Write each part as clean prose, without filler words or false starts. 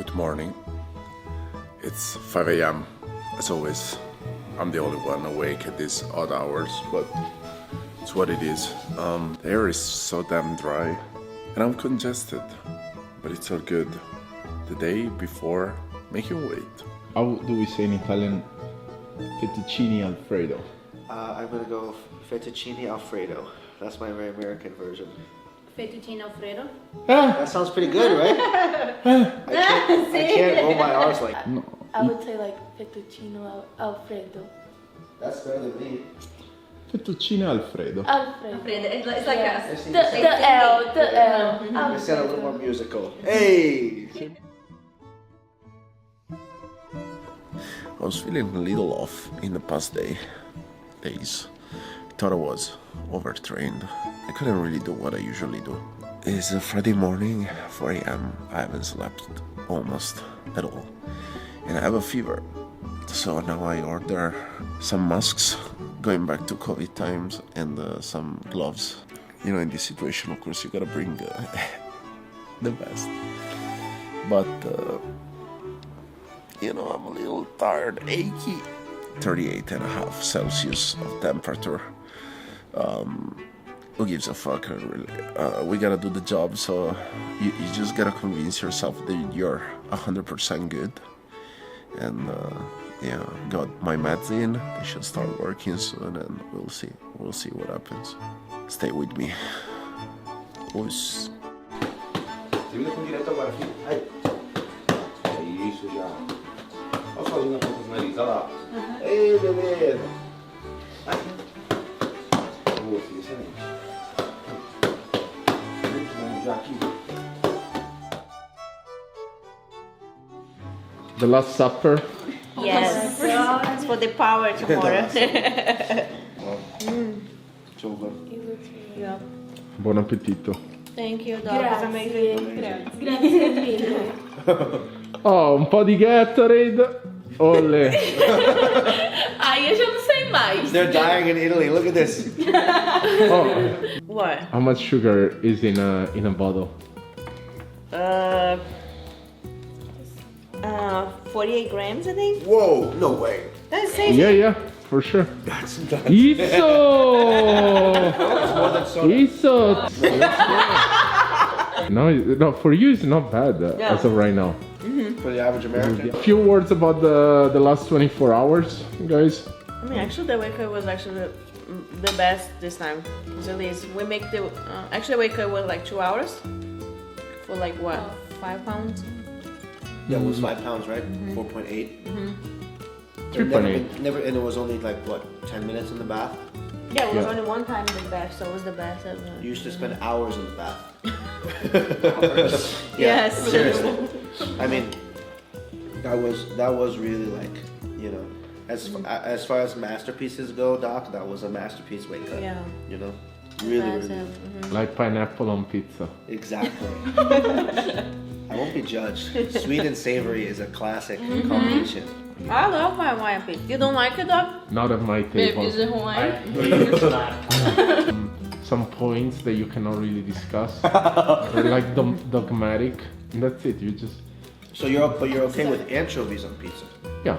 fight morning. It's 5 a.m. as always. I'm the only one awake at these odd hours, but it's what it is. The air is so damn dry and I'm congested, but it's all good. The day before making weight. How do we say in Italian fettuccine alfredo? I'm gonna go fettuccine alfredo. That's my very American version. Fettuccine Alfredo? That sounds pretty good, right? I can't roll my R's like. No. I would say like fettuccine Alfredo. That's better than me. Fettuccine alfredo. Alfredo. It's like Yeah. us. The L. I said a little more musical. Hey! I was feeling a little off in the past days. I thought I was overtrained. I couldn't really do what I usually do. It's a Friday morning, 4 a.m. I haven't slept almost at all. And I have a fever. So now I order some masks, going back to COVID times, and some gloves. You know, in this situation, of course, you gotta bring the best. But, you know, I'm a little tired, achy. 38.5 Celsius of temperature. Who gives a fuck, really? We gotta do the job, so you just gotta convince yourself that you're 100% good. And yeah, got my meds in. They should start working soon, and we'll see. We'll see what happens. Stay with me. Us. Você vira com direto agora, filho. Aí. É isso já. Olha sozinho na ponta do nariz, olha lá. Ei, beleza. Aí. Boa, filho, excelente. Muito bom, Jacque. The Last Supper. Yes. It's for the power tomorrow. Yeah. Buon appetito. Thank you, dog. It's amazing. Grazie mille. Oh, un po' di Gatorade. Olè. Aí eu já não sei mais. They're dying in Italy. Look at this. Oh, What? how much sugar is in a bottle? 48 grams, I think. Whoa, no way. That's safe. Yeah, for sure. That's Isso! more than soda. Isso! No, for you it's not bad Yeah. as of right now. For the average American. A few words about the last 24 hours, guys. I mean, actually, the wake up was actually the best this time. So at least we make the actually wake up was like 2 hours for like what 5 pounds. Yeah, it was 5 pounds, right? 4.8. 3.8. Never, and it was only like what, 10 minutes in the bath? Yeah, it was Yeah. only one time in the bath, so it was the best ever. You used to spend hours in the bath. Yes. Seriously. I mean, that was really like, you know, as far as masterpieces go, Doc, that was a masterpiece wake up. Yeah. You know, really, really. Massive. Like pineapple on pizza. Exactly. I won't be judged. Sweet and savory is a classic combination. I love my wine pizza. You don't like it, dog? Not at my table. Is it ruim? Some points that you cannot really discuss. Or like dogmatic. And that's it. You just So you're okay with anchovies on pizza? yeah.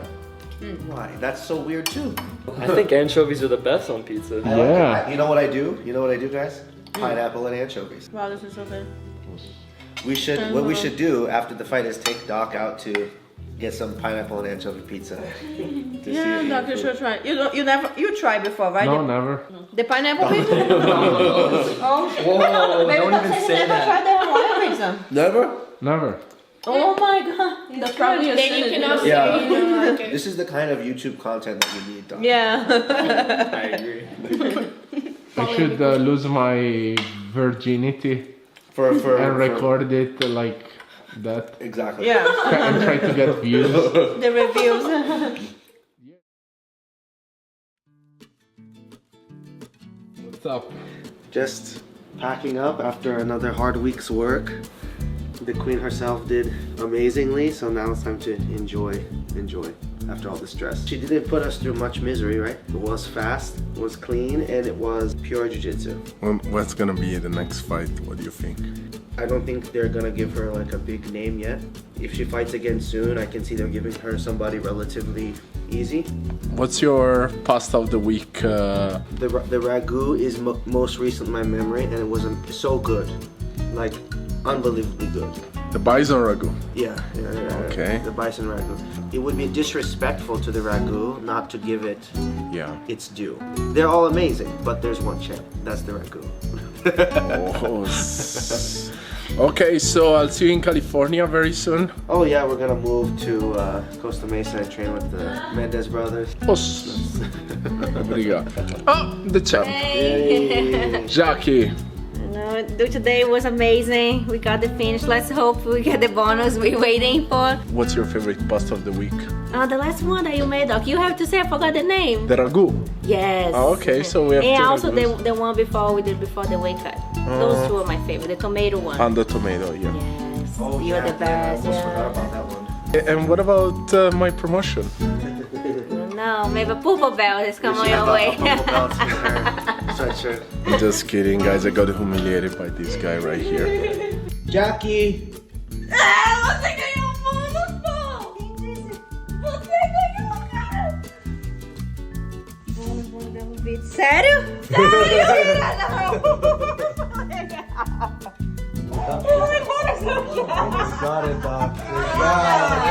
Why? That's so weird too. I think anchovies are the best on pizza. Yeah. You know what I do? You know what I do, guys? Pineapple and anchovies. Wow, this is so good. What we should do after the fight is take Doc out to get some pineapple and anchovy pizza. To see Yeah, if he dog, you can should try. You tried before, right? No, never. The pineapple pizza? Whoa, don't even say Never that. tried the Hawaiian pizza. Never? Never. Oh my god. That's probably Then you cannot say Yeah. you don't like it. This is the kind of YouTube content that you need, Doc. Yeah. I agree. I should lose my virginity For and record it like that. Exactly. Yeah. And try to get views. The reviews. What's up? Just packing up after another hard week's work. The queen herself did amazingly, so now it's time to enjoy after all the stress. She didn't put us through much misery, right? It was fast, it was clean, and it was pure jiu-jitsu. What's gonna be the next fight? What do you think? I don't think they're gonna give her like a big name yet. If she fights again soon, I can see they're giving her somebody relatively easy. What's your pasta of the week? The ragu is most recent in my memory, and it wasn't so good, like unbelievably good. The bison ragu. Yeah. Okay. The bison ragu. It would be disrespectful to the ragu not to give it Yeah. its due. They're all amazing, but there's one check. That's the ragu. Okay, so I'll see you in California very soon. Oh yeah, we're gonna move to Costa Mesa and train with the Mendez brothers. Obrigado. Oh, the champ. Hey. Jackie. No, today was amazing. We got the finish. Let's hope we get the bonus we're waiting for. What's your favorite pasta of the week? The last one that you made, Doc. You have to say. I forgot the name. The ragu. Yes. Oh, okay, so we have And two also ragus. the one before we did before the weight cut. Those two are my favorite. The tomato one. And the tomato, yeah. Yes. Oh, You're the I best. almost forgot Yeah. about that one. And what about my promotion? No, maybe a purple belt is coming your way. Sweatshirt. Just kidding, guys. I got humiliated by this guy right here. Jackie. Sério? Got it, Doc.